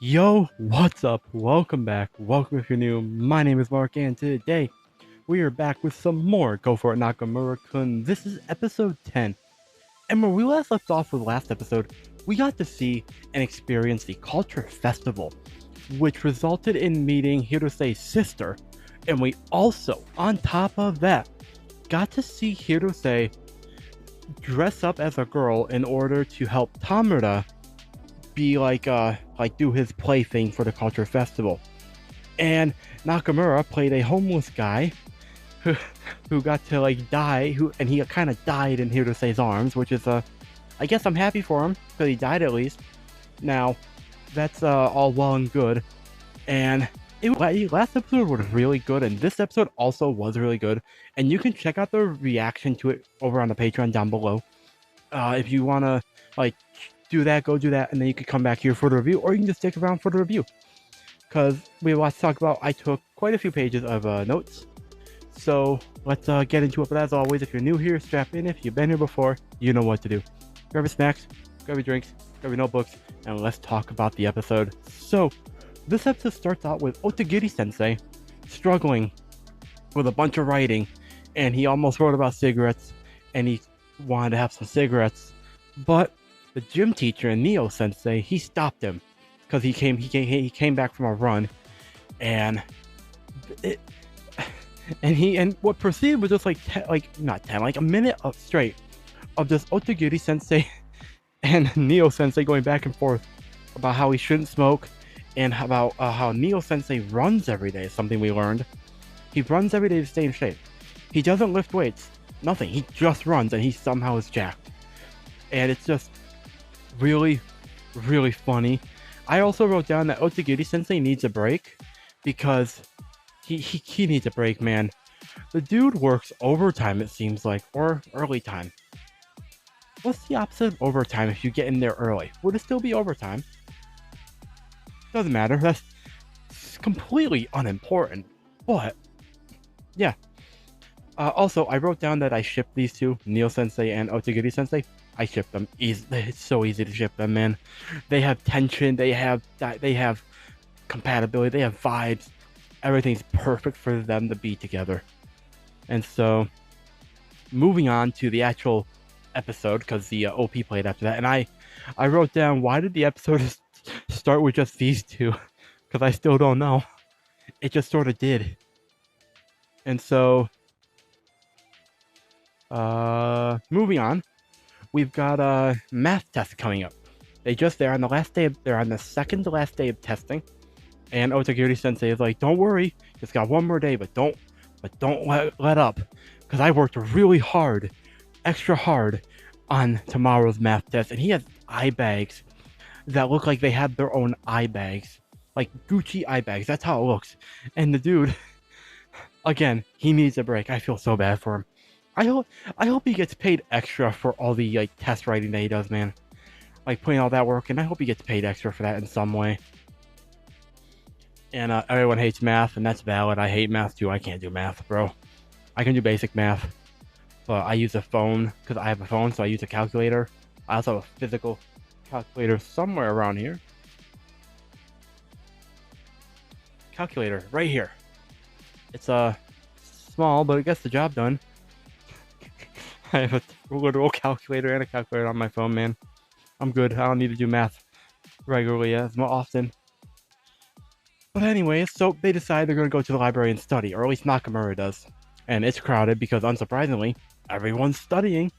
Yo, what's up? Welcome back. Welcome if you're new. My name is Mark, and today we are back with some more Go For It Nakamura-Kun. This is episode 10. And where we last left off with last episode, we got to see and experience the Culture Festival, which resulted in meeting Hirosei's sister. And we also, on top of that, got to see Hirosei dress up as a girl in order to help Tamura be like do his play thing for the Culture Festival. And Nakamura played a homeless guy who, who got to like die, and he kind of died in Hirosei's arms, which is I guess I'm happy for him because he died at least. Now, that's all well and good, and last episode was really good, and this episode also was really good. And you can check out the reaction to it over on the Patreon down below. If you wanna like do that, go do that, and then you can come back here for the review, or you can just stick around for the review because we have lots to talk about. I took quite a few pages of notes, so let's get into it. But as always, if you're new here, strap in. If you've been here before, you know what to do. Grab your snacks, grab your drinks, grab your notebooks, and let's talk about the episode. So this episode starts out with Otagiri sensei struggling with a bunch of writing, and he almost wrote about cigarettes, and he wanted to have some cigarettes, but the gym teacher and Neo sensei, he stopped him because he came back from a run, and what proceeded was just like a minute of straight of just Otagiri sensei and Neo sensei going back and forth about how he shouldn't smoke, and about how Neo sensei runs every day. Something we learned. He runs every day to stay in shape. He doesn't lift weights, nothing. He just runs, and he somehow is jacked. And it's just really, really funny. I also wrote down that Otagiri sensei needs a break because he needs a break, man. The dude works overtime, it seems like, or early time. What's the opposite of overtime if you get in there early? Would it still be overtime? Doesn't matter. That's completely unimportant. But yeah. Also, I wrote down that I ship these two, Neo sensei and Otagiri sensei. I ship them easily. It's so easy to ship them, man. They have tension. They have compatibility. They have vibes. Everything's perfect for them to be together. And so, moving on to the actual episode, because the OP played after that, and I wrote down, why did the episode start with just these two? Because I still don't know. It just sort of did. And so, moving on, we've got a math test coming up. They're on the second to last day of testing, and Otagiri sensei is like, "Don't worry, just got one more day, but don't let up, because I worked really hard, extra hard, on tomorrow's math test." And he has eye bags that look like they have their own eye bags, like Gucci eye bags. That's how it looks. And the dude, again, he needs a break. I feel so bad for him. I hope he gets paid extra for all the like test writing that he does, man. Like putting all that work, and I hope he gets paid extra for that in some way. And everyone hates math, and that's valid. I hate math too. I can't do math, bro. I can do basic math, but I use a phone because I have a phone, so I use a calculator. I also have a physical calculator somewhere around here. Calculator right here. It's small, but it gets the job done. I have a literal calculator and a calculator on my phone, man. I'm good. I don't need to do math regularly as often. But anyways, so they decide they're going to go to the library and study, or at least Nakamura does. And it's crowded because, unsurprisingly, everyone's studying,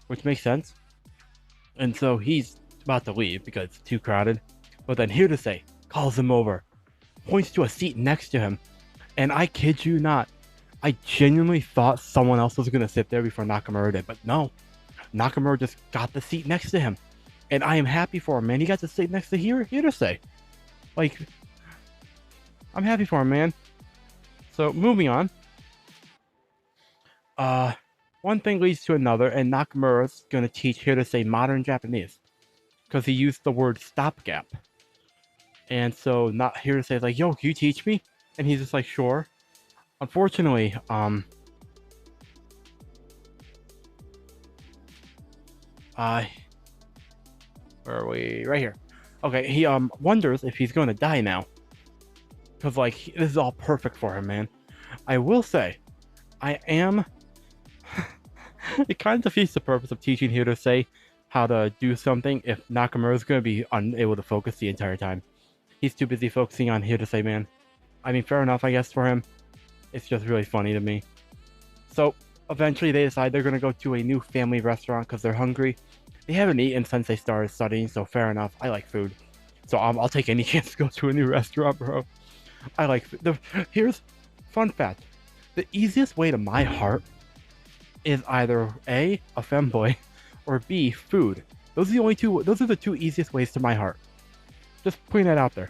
which makes sense. And so he's about to leave because it's too crowded. But then Hirose calls him over, points to a seat next to him, and I kid you not, I genuinely thought someone else was going to sit there before Nakamura did, but no. Nakamura just got the seat next to him. And I am happy for him, man. He got to sit next to Hirose. Like, I'm happy for him, man. So, moving on. One thing leads to another, and Nakamura's going to teach Hirose modern Japanese. Because he used the word stopgap. And so, Hirose's like, yo, can you teach me? And he's just like, sure. Unfortunately, where are we? Right here. Okay, he wonders if he's going to die now. Because, like, this is all perfect for him, man. I will say, I am... it kind of defeats the purpose of teaching Hirose how to do something if Nakamura's going to be unable to focus the entire time. He's too busy focusing on Hirose, man. I mean, fair enough, I guess, for him. It's just really funny to me. So, eventually they decide they're going to go to a new family restaurant because they're hungry. They haven't eaten since they started studying, so fair enough. I like food. So I'll take any chance to go to a new restaurant, bro. I like food. Here's fun fact. The easiest way to my heart is either A, a femboy, or B, food. Those are the two easiest ways to my heart. Just putting that out there.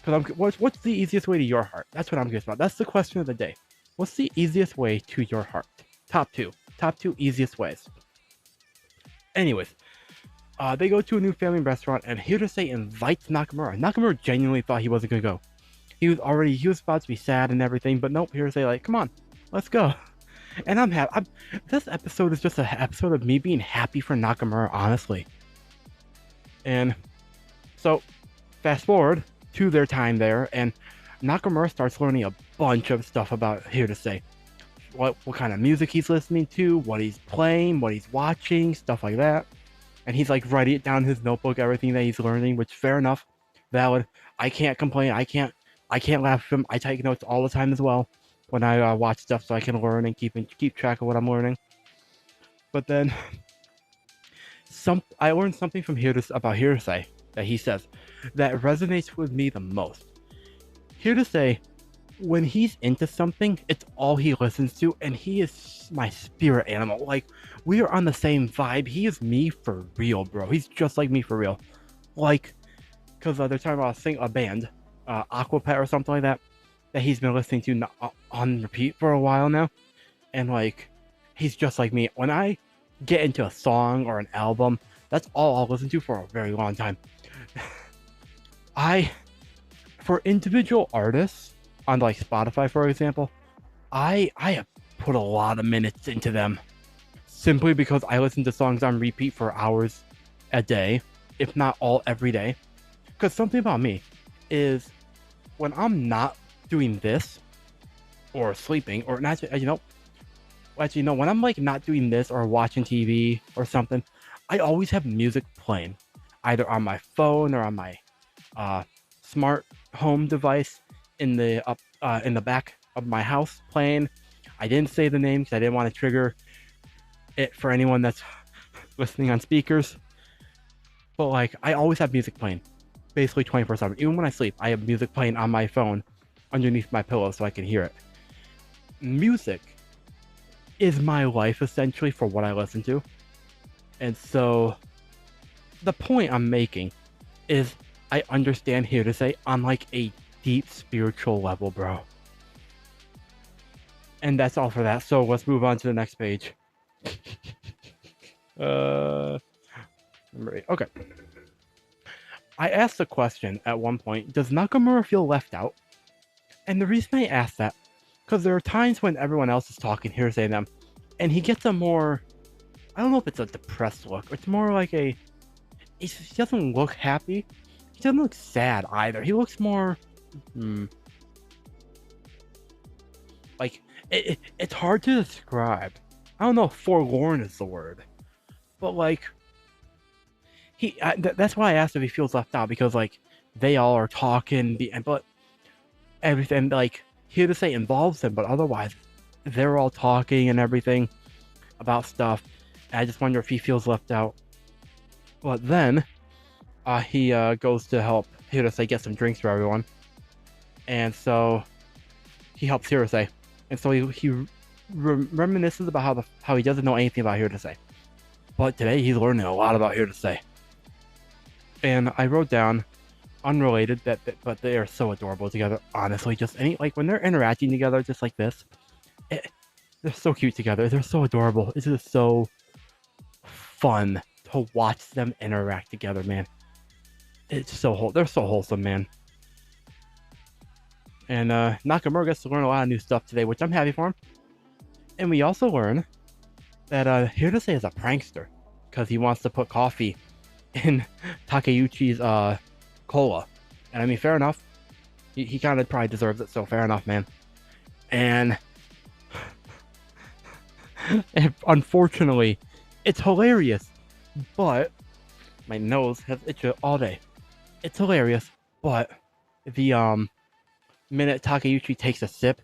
Because what's the easiest way to your heart? That's what I'm curious about. That's the question of the day. What's the easiest way to your heart? Top two easiest ways. Anyways, they go to a new family restaurant, and Hirose invites Nakamura. Nakamura genuinely thought he wasn't gonna go. He was about to be sad and everything, but nope. Hirose like, come on, let's go. And I'm happy. This episode is just an episode of me being happy for Nakamura, honestly. And so, fast forward to their time there, and Nakamura starts learning a bunch of stuff about Hirose. What kind of music he's listening to, what he's playing, what he's watching, stuff like that. And he's like writing it down in his notebook, everything that he's learning, which fair enough, valid. I can't complain. I can't laugh at him. I take notes all the time as well when I watch stuff, so I can learn and keep track of what I'm learning. But then I learned something from about Hirose that he says that resonates with me the most. Hirose, when he's into something, it's all he listens to, and he is my spirit animal. Like, we are on the same vibe. He is me for real, bro. He's just like me for real. Like, because they're talking about a band, Aquapet or something like that he's been listening to on repeat for a while now. And, like, he's just like me. When I get into a song or an album, that's all I'll listen to for a very long time. For individual artists, on like Spotify, for example, I have put a lot of minutes into them simply because I listen to songs on repeat for hours a day, if not all every day. Because something about me is when I'm not doing this or sleeping or not, when I'm like not doing this or watching TV or something, I always have music playing either on my phone or on my smart home device in the back of my house playing. I didn't say the name because I didn't want to trigger it for anyone that's listening on speakers. But like, I always have music playing, basically 24/7. Even when I sleep, I have music playing on my phone underneath my pillow so I can hear it. Music is my life essentially for what I listen to. And so the point I'm making is I understand Hirose on like a deep spiritual level, bro. And that's all for that. So let's move on to the next page. Number 8. Okay. I asked the question at one point, does Nakamura feel left out? And the reason I asked that, because there are times when everyone else is talking, Hirose and them, and he gets a more, I don't know if it's a depressed look, it's more like he doesn't look happy. He doesn't look sad either. He looks more, like, it's hard to describe. I don't know if forlorn is the word, but like, that's why I asked if he feels left out, because like, they all are talking, but everything, like, Hirose involves him, but otherwise, they're all talking and everything about stuff. And I just wonder if he feels left out. But then, he goes to help Hirose get some drinks for everyone. And so, he helps Hirose. And so he reminisces about how he doesn't know anything about Hirose. But today, he's learning a lot about Hirose. And I wrote down, unrelated, but they are so adorable together. Honestly, just when they're interacting together, just like this, they're so cute together. They're so adorable. It's just so fun to watch them interact together, man. They're so wholesome, man. And Nakamura gets to learn a lot of new stuff today, which I'm happy for him. And we also learn that Hirose is a prankster because he wants to put coffee in Takeuchi's cola. And I mean, fair enough. He kind of probably deserves it, so fair enough, man. And unfortunately, it's hilarious, but my nose has itched all day. It's hilarious, but the minute Takeuchi takes a sip,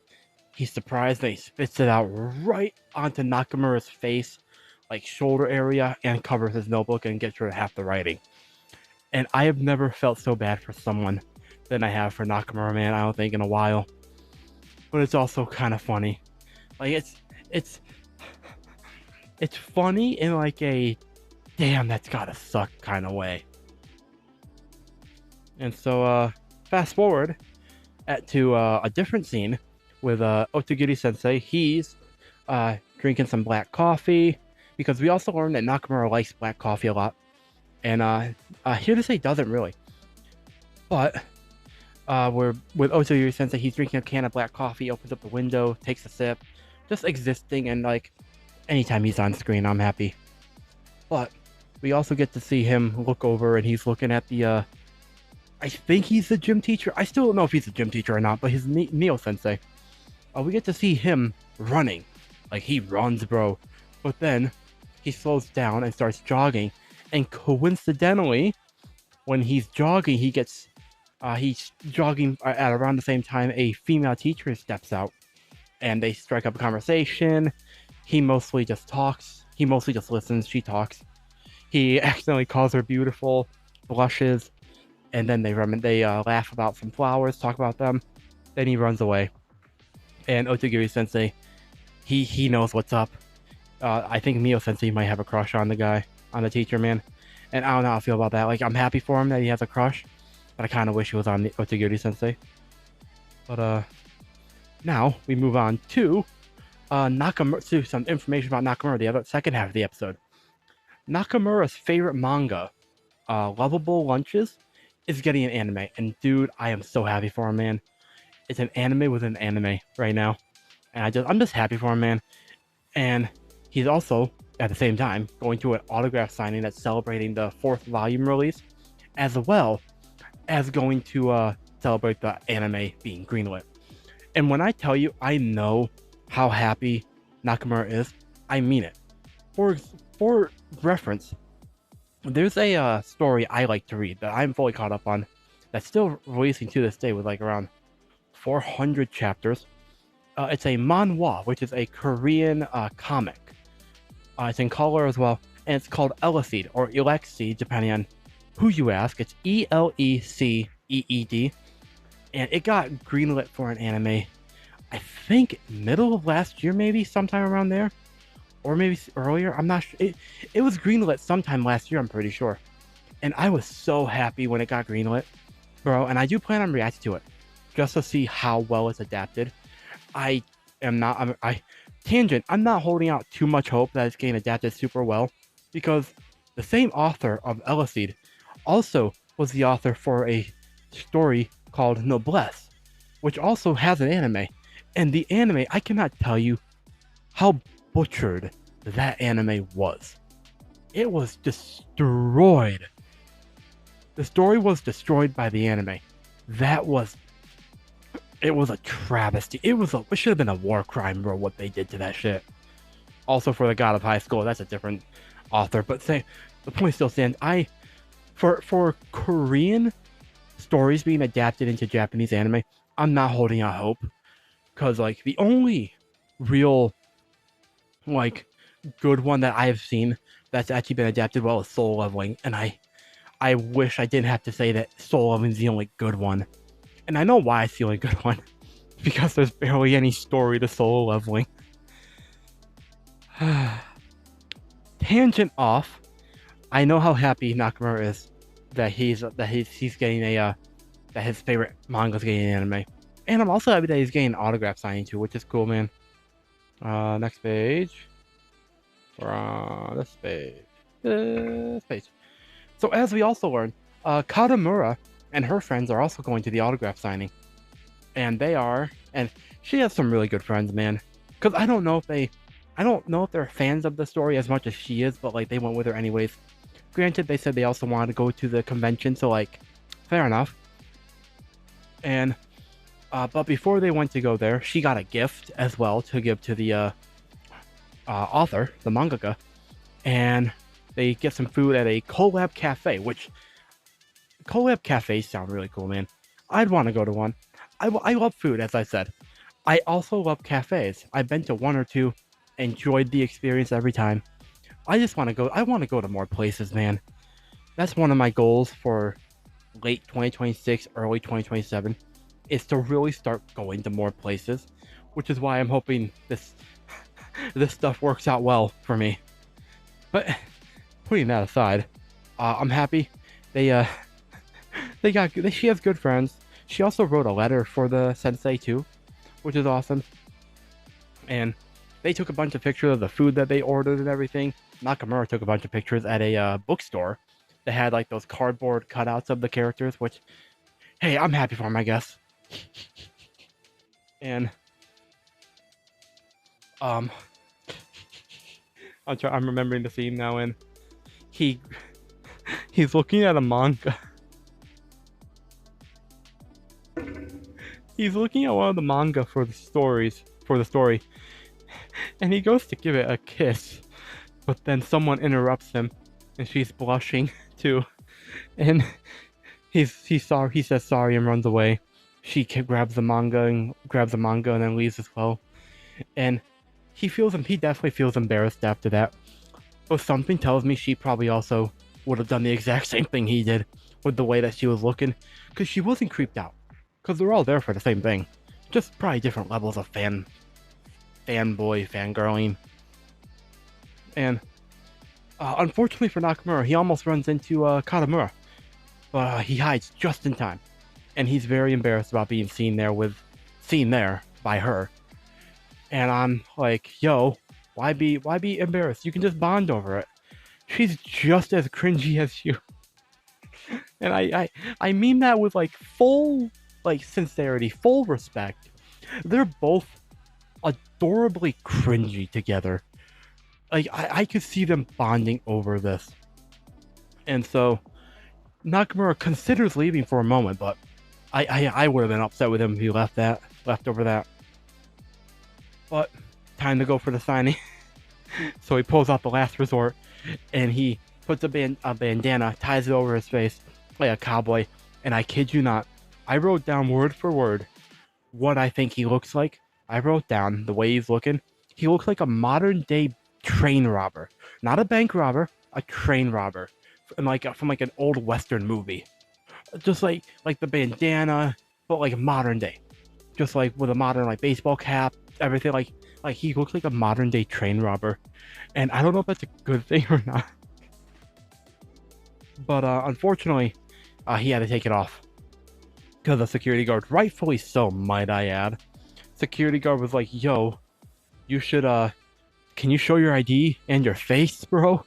he's surprised that he spits it out right onto Nakamura's face, like shoulder area, and covers his notebook and gets rid of half the writing. And I have never felt so bad for someone than I have for Nakamura, man. I don't think in a while. But it's also kind of funny. Like it's funny in like a damn, that's gotta suck kind of way. And so fast forward to a different scene with Otogiri Sensei. He's drinking some black coffee because we also learned that Nakamura likes black coffee a lot. And here to say doesn't really. But we're with Otogiri Sensei. He's drinking a can of black coffee, opens up the window, takes a sip, just existing. And like anytime he's on screen, I'm happy. But we also get to see him look over, and he's looking at the I think he's the gym teacher. I still don't know if he's a gym teacher or not, but his Neo Sensei. We get to see him running. Like, he runs, bro. But then he slows down and starts jogging. And coincidentally, when he's jogging, he's jogging at around the same time a female teacher steps out. And they strike up a conversation. He mostly just talks. He mostly just listens. She talks. He accidentally calls her beautiful, blushes. And then they laugh about some flowers, talk about them. Then he runs away. And Otogiri Sensei, he knows what's up. I think Mio Sensei might have a crush on the teacher, man. And I don't know how I feel about that. Like, I'm happy for him that he has a crush, but I kind of wish he was on the Otogiri Sensei. But now we move on to Nakamura, to some information about Nakamura, the second half of the episode. Nakamura's favorite manga, Lovable Lunches, is getting an anime, and dude, I am so happy for him, man. It's an anime with an anime right now, and I'm just happy for him, man. And he's also at the same time going to an autograph signing that's celebrating the 4th volume release, as well as going to celebrate the anime being greenlit. And when I tell you I know how happy Nakamura is, I mean it. For reference, there's a story I like to read that I'm fully caught up on, that's still releasing to this day with like around 400 chapters. It's a manhwa, which is a Korean comic. It's in color as well, and it's called Eleseed, or Elexeed, depending on who you ask. It's Eleceed, and it got greenlit for an anime, I think middle of last year, maybe sometime around there. Or maybe earlier, I'm not sure. It was greenlit sometime last year, I'm pretty sure. And I was so happy when it got greenlit, bro. And I do plan on reacting to it, just to see how well it's adapted. I'm not holding out too much hope that it's getting adapted super well, because the same author of Eleseed also was the author for a story called Noblesse, which also has an anime. And the anime, I cannot tell you how butchered that anime was. It was destroyed. The story was destroyed by the anime. It was a travesty. It should have been a war crime, bro, what they did to that shit. Also, for the God of High School, that's a different author, but the point still stands. For Korean stories being adapted into Japanese anime, I'm not holding out hope, because like the only real like good one that I have seen that's actually been adapted well is Soul Leveling, and I wish I didn't have to say that Soul Leveling is the only good one. And I know why it's the only good one, because there's barely any story to Soul Leveling. Tangent off. I know how happy Nakamura is that he's getting that his favorite manga's getting an anime, and I'm also happy that he's getting an autograph signing too, which is cool, man. Next page. We're on this page. This page. So as we also learned, Kadamura and her friends are also going to the autograph signing, and she has some really good friends, man. Because I don't know if they're fans of the story as much as she is, but like they went with her anyways. Granted, they said they also wanted to go to the convention, so like, fair enough. And but before they went to go there, she got a gift as well to give to the author, the mangaka, and they get some food at a collab cafe, which collab cafes sound really cool, man. I'd want to go to one. I love food, as I said. I also love cafes. I've been to one or two, enjoyed the experience every time. I just want to go. I want to go to more places, man. That's one of my goals for late 2026, early 2027, is to really start going to more places, which is why I'm hoping this stuff works out well for me. But putting that aside, I'm happy she has good friends. She also wrote a letter for the sensei too, which is awesome. And they took a bunch of pictures of the food that they ordered and everything. Nakamura took a bunch of pictures at a bookstore that had like those cardboard cutouts of the characters, which, hey, I'm happy for him, I guess. And I'm remembering the scene now, and he's looking at a manga. He's looking at one of the manga for the story, and he goes to give it a kiss, but then someone interrupts him, and she's blushing too, and he says sorry and runs away. She grabs the manga and then leaves as well, and he definitely feels embarrassed after that. But something tells me she probably also would have done the exact same thing he did with the way that she was looking, because she wasn't creeped out. Because they're all there for the same thing. Just probably different levels of fanboy, fangirling. And unfortunately for Nakamura, he almost runs into Katamura. But he hides just in time. And he's very embarrassed about being seen there by her. And I'm like, yo, why be embarrassed? You can just bond over it. She's just as cringy as you. And I mean that with like full sincerity, full respect. They're both adorably cringy together. Like I could see them bonding over this. And so Nakamura considers leaving for a moment, but I would have been upset with him if he left over that. But time to go for the signing. So he pulls out the last resort, and he puts a bandana, ties it over his face like a cowboy. And I kid you not, I wrote down word for word what I think he looks like. I wrote down the way he's looking. He looks like a modern day train robber, not a bank robber, a train robber, from an old Western movie. Just like the bandana, but like modern day, just like with a modern like baseball cap, everything. Like he looks like a modern day train robber, and I don't know if that's a good thing or not. But unfortunately, he had to take it off. Because the security guard, rightfully so, might I add. Security guard was like, yo, you should, can you show your ID and your face, bro?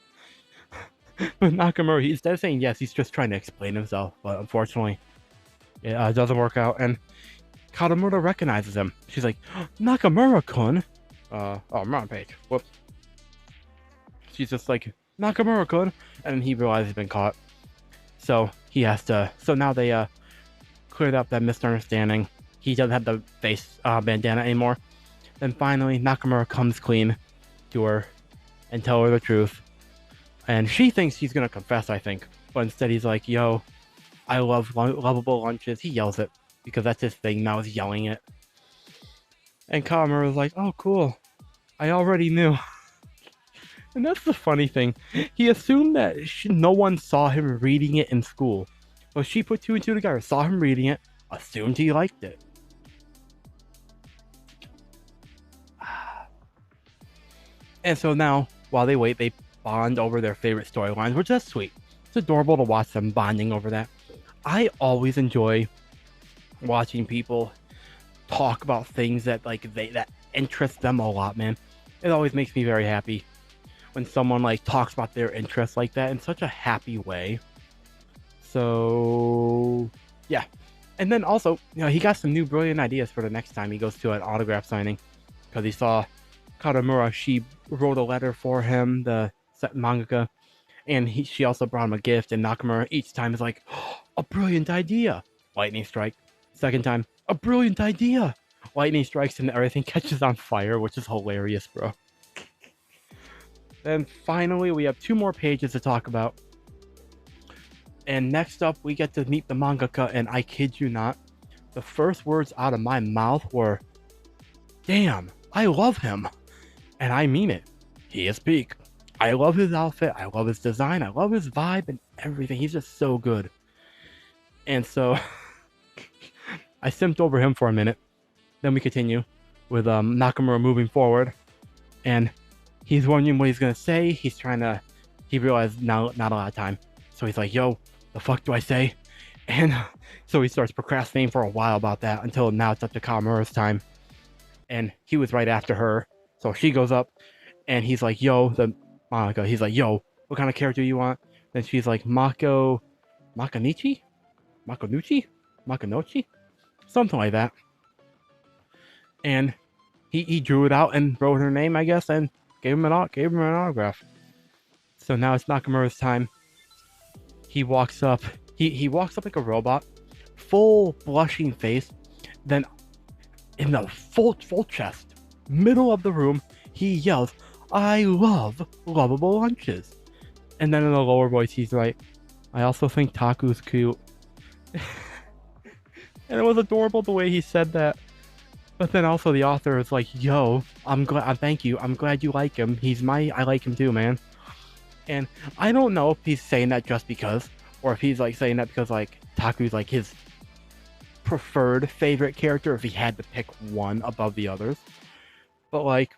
But Nakamura, instead of saying yes, he's just trying to explain himself. But unfortunately, it doesn't work out. And Katamura recognizes him. She's like, Nakamura-kun? Oh, I'm wrong page. Whoops. She's just like, Nakamura-kun? And he realizes he's been caught. So he has to, so now they, cleared up that misunderstanding. He doesn't have the face bandana anymore. Then finally, Nakamura comes clean to her and tell her the truth. And she thinks he's gonna confess, I think. But instead he's like, yo, I love lovable lunches. He yells it because that's his thing now, is yelling it. And Katamura's like, oh cool, I already knew. And that's the funny thing. He assumed that no one saw him reading it in school. But she put two and two together, saw him reading it, assumed he liked it. And so now, while they wait, they bond over their favorite storylines, which is sweet. It's adorable to watch them bonding over that. I always enjoy watching people talk about things that that interest them a lot, man. It always makes me very happy when someone talks about their interests like that in such a happy way. So yeah. And then also, he got some new brilliant ideas for the next time he goes to an autograph signing, because he saw Katamura. She wrote a letter for him, the mangaka, And she also brought him a gift, and Nakamura each time is like, oh, a brilliant idea. Lightning strike. Second time, a brilliant idea. Lightning strikes and everything catches on fire, which is hilarious, bro. Then finally, we have 2 more pages to talk about. And next up, we get to meet the mangaka, and I kid you not, the first words out of my mouth were, damn, I love him. And I mean it. He is peak. I love his outfit, I love his design, I love his vibe and everything. He's just so good. And so, I simped over him for a minute. Then we continue with Nakamura moving forward. And he's wondering what he's going to say. He realized now not a lot of time. So he's like, yo, the fuck do I say? And so he starts procrastinating for a while about that until now it's up to Kamura's time. And he was right after her. So she goes up and he's like, yo, he's like, yo, what kind of character you want? Then she's like, Makanochi? Something like that. And he drew it out and wrote her name, I guess, and gave him an autograph. So now it's Nakamura's time. He walks up. He walks up like a robot, full blushing face. Then, in the full chest, middle of the room, he yells, "I love lovable lunches." And then in a lower voice, he's like, "I also think Taku's cute." And it was adorable the way he said that. But then also the author is like, "Yo, thank you. I'm glad you like him. I like him too, man." And I don't know if he's saying that just because, or if he's like saying that because like Taku's like his preferred favorite character if he had to pick one above the others. But like,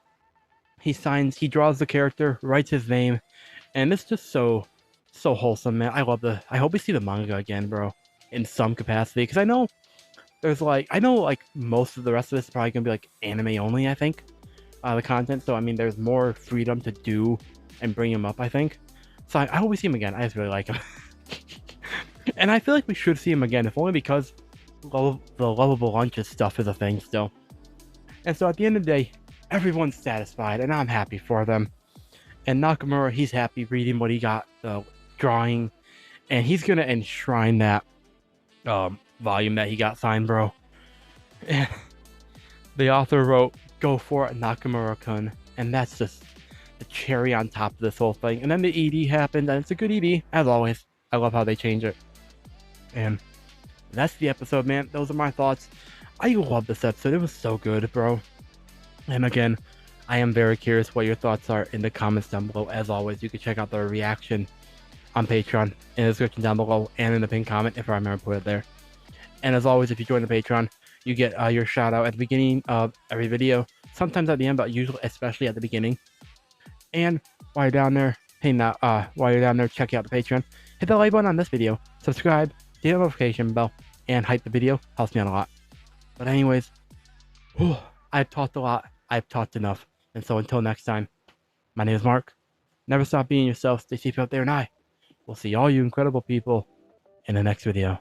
he draws the character, writes his name, and it's just so wholesome, man. I hope we see the manga again, bro, in some capacity, because I know most of the rest of this is probably gonna be like anime only, I think, the content. So I mean, there's more freedom to do and bring him up, I think. So I hope we see him again. I just really like him. And I feel like we should see him again, if only because the lovable lunches stuff is a thing still. And so at the end of the day, everyone's satisfied, and I'm happy for them. And Nakamura, he's happy reading what he got, drawing, and he's gonna enshrine that volume that he got signed, bro. And the author wrote, "Go for it, Nakamura-kun," and that's just the cherry on top of this whole thing. And then the ED happened, and it's a good ED, as always. I love how they change it. And that's the episode, man. Those are my thoughts. I love this episode. It was so good, bro. And again, I am very curious what your thoughts are in the comments down below. As always, you can check out the reaction on Patreon in the description down below and in the pinned comment if I remember to put it there. And as always, if you join the Patreon, you get your shout out at the beginning of every video, sometimes at the end, but usually especially at the beginning. And while you're down there, check out the Patreon. Hit the like button on this video, subscribe, hit the notification bell, and hype the video. Helps me out a lot. But anyways, I've talked a lot. I've talked enough. And so until next time, my name is Mark. Never stop being yourself. Stay safe out there, and I will see all you incredible people in the next video.